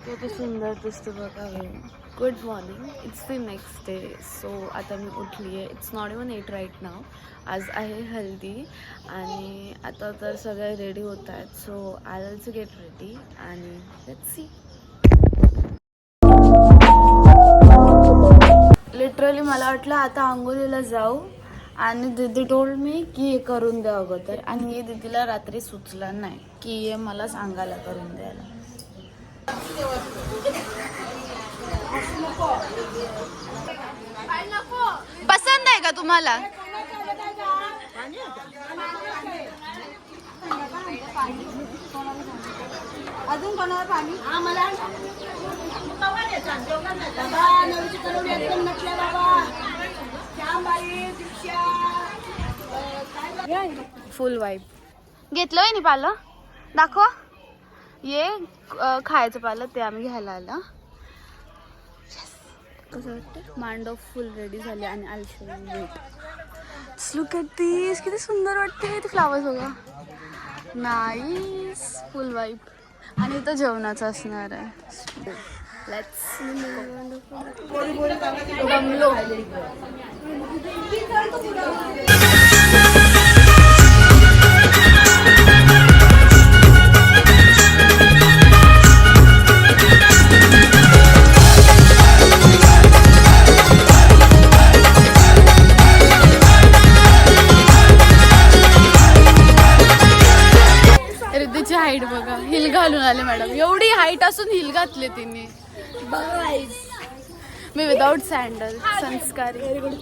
किती सुंदर दिसते बघा. Good morning. It's the next day. So आता मी उठली आहे. इट्स नॉट इवन 8 राईट नाव. आज आहे हल्दी आणि आता तर सगळे रेडी होत आहेत. So I also get ready आणि लेट्स सी. लिटरली मला वाटलं आता आंघोळीला जाऊ आणि दीदी टोल्ड मी की हे करून द्या अगोदर. आणि हे दीदीला रात्री सुचलं नाही की हे मला सांगायला करून द्यायला. पसंत आहे का तुम्हाला? अजून कोणाला पाणी? फुल वाईब घेतलंय नि पालं दाखव. ये खायचं पालं ते आम्ही घ्यायला आलं. कसं वाटतं? मांडव फुल रेडी झाले आणि आलशे वेट. लुक ॲट दिस. किती सुंदर वाटते ते फ्लावर्स बघा. नाईस. फुल वाईब. आणि इथं जेवणाचं असणार आहे. लेट्स गमलो. रिद्धीची हाईट बघा. हिल घालून आले मॅडम. एवढी हाईट असून हिल घातले तिने. मी विदाउट सँडल. संस्कारी. Very good.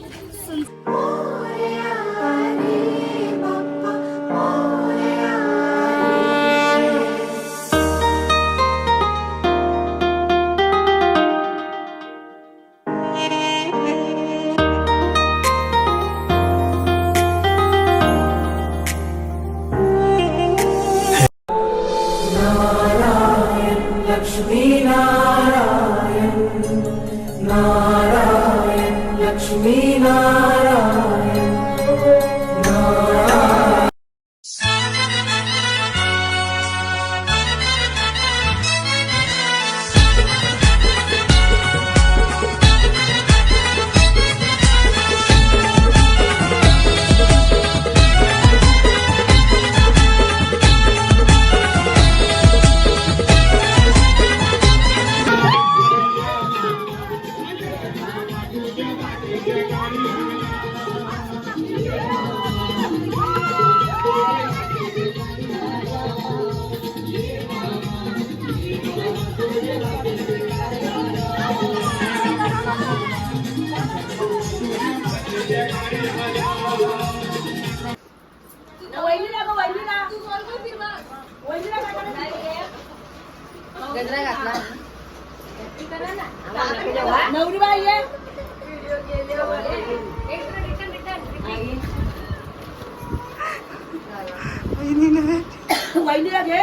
वहिनीला घे.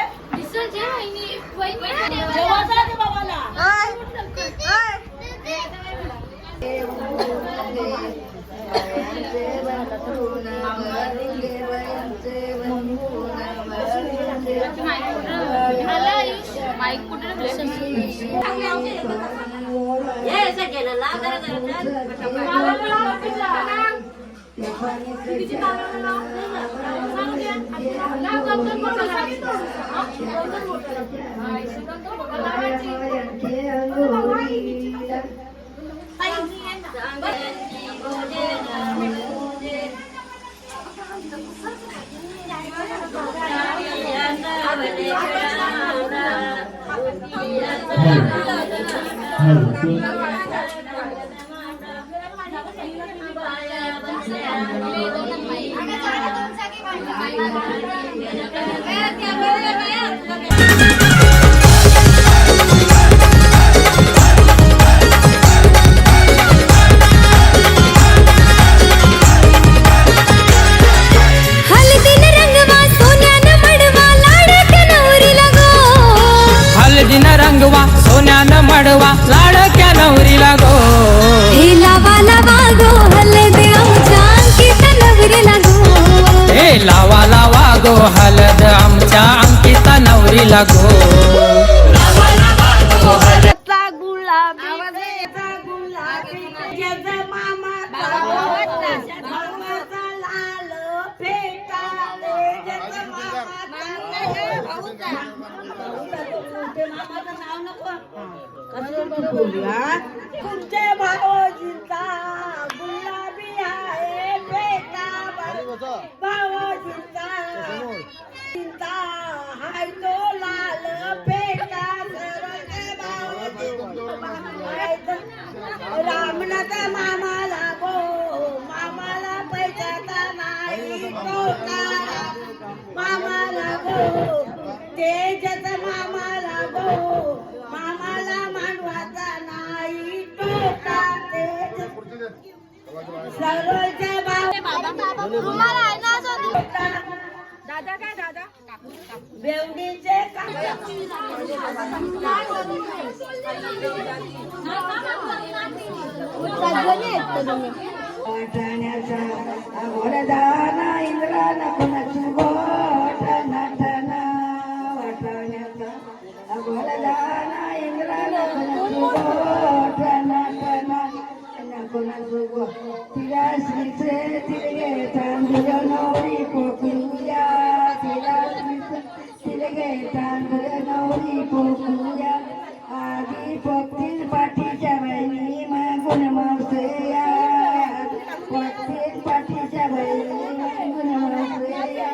सोन्यानं मडवा लाडक्या नवरीला गो. हे लावा लावा गो हलद आमच्या अंकिता नवरीला गो. हे लावा लावा गो हलद आमच्या अंकिता नवरीला गो. लावा लावा गो तुमचे भावजींचा गुलाबी आहे पेटा भावजींचा चिंता हाय तो लाल पेटा रामनाथ मामाला गो मामाला पैशाचा नाही तोटा मामाला गो तेजच मामाला गो मामाला मांडवाचा नाही तोटा तेज सरोजच्या दादा काय दादा बेवडीचे वाटाण्याचा वरदाना इंद्राला कोणाची गोट नटना वाटाण्याचा वरदाना इंद्राला कोणाची गोट नटना कोणाची गोट तिला श्रीचे तिरगे तांदूळ नवरी पोकुया तिला श्रीचे तिरगे तांदूळ नवरी पोकुया आधी पक्तीन पाठीच्या बहिणी मागून मावसया पक्तीन पाठीच्या बहिणी मागून मावसया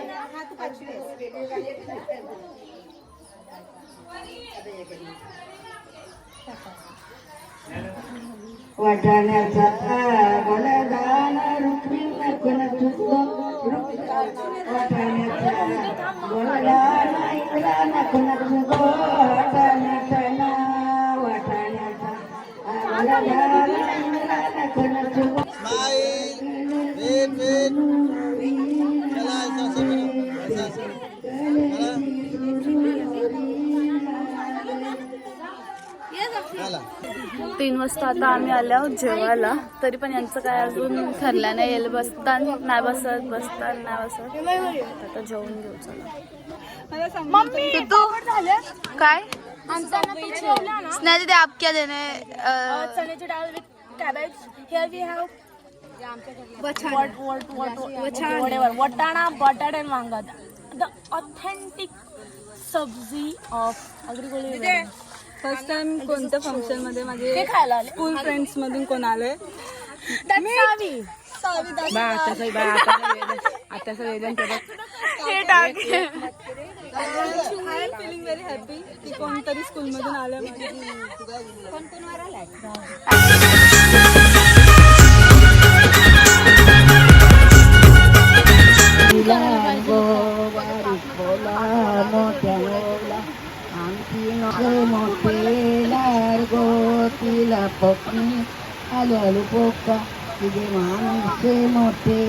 वाटाण्याचा बलदान रुक्मिण नकुन वाटाण्याचा बलदान इंद्रा नकुन वाटाण्याचा वाटाण्याचा बलदान इंद्रा नकुन तीन वाजता आता आम्ही आलो जेवायला. तरी पण यांचं काय अजून ठरलं नाही. येईल बसतात नाही बसत बसतात नाही बसत. आता जेवून घेऊ चला. तू काय स्नेहा दीदी आप क्या देने चण्याची डाळ with cabbage here we have वटाणा बटाटे and वांगा द ऑथेंटिक सब्जी ऑफ अग्रिकोली. फर्स्ट टाइम कोणत्या फंक्शन मध्ये माझे स्कूल फ्रेंड्स मधून कोण आले फीलिंग व्हेरी हॅपी की कोणतरी स्कूल मधून आलं. तिला पत्नी आलो आलो पोका तुझे माणसे मोठे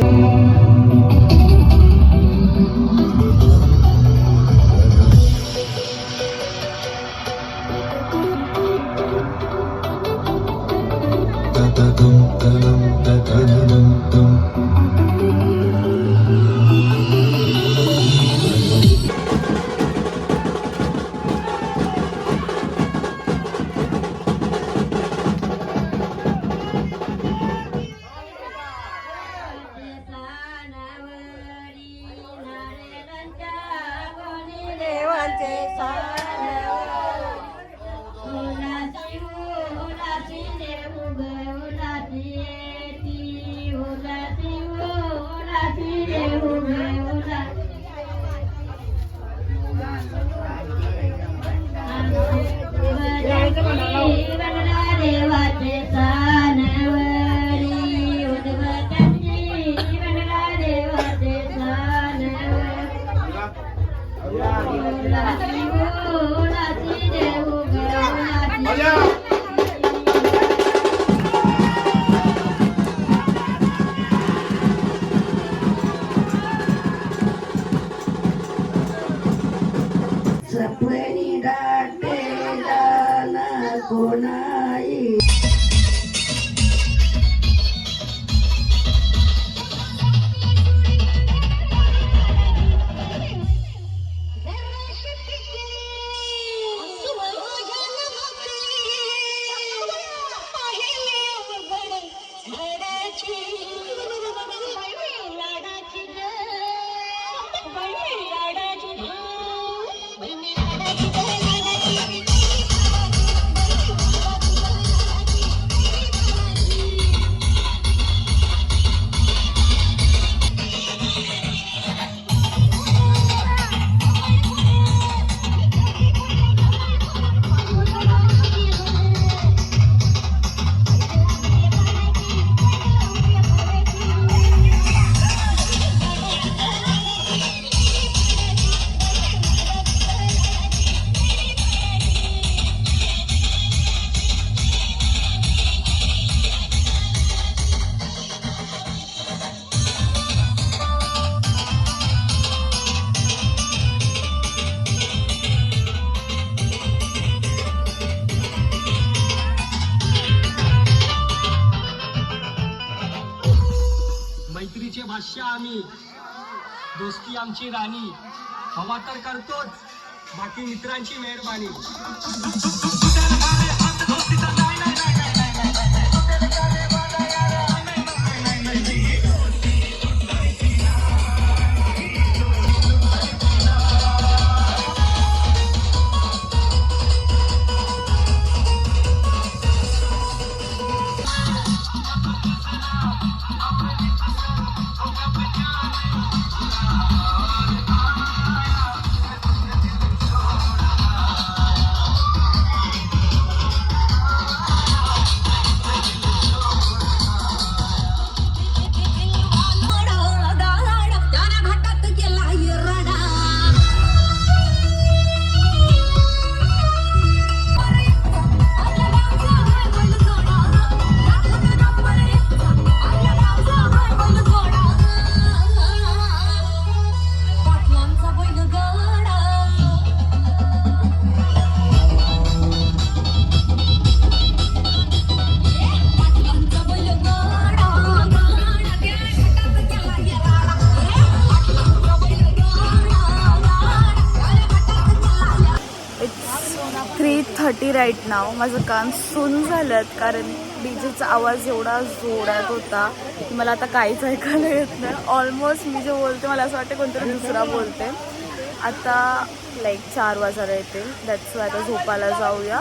सपनी दाटेला कोणाई लाडाची बादशाह आम्ही, दोस्ती आमची राणी, हवा तर करतोच, बाकी मित्रांची मेहरबानी. इट्स 3:30 राईट नाव. माझं कान सुन्न झालं कारण डीजेचा आवाज एवढा जोरात होता की मला आता काहीच ऐकायला येत नाही. ऑलमोस्ट मी जे बोलते मला असं वाटतं कोणतरी दुसरा बोलते. आता लाईक 4 वाजायला येते. दॅट्स वाय आता झोपायला जाऊया.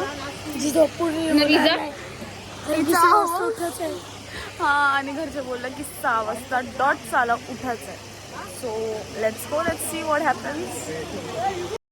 हां आणि घरचे बोललं की 6 वाजता डॉट चाला उठायचं आहे. So let's go, let's see what happens.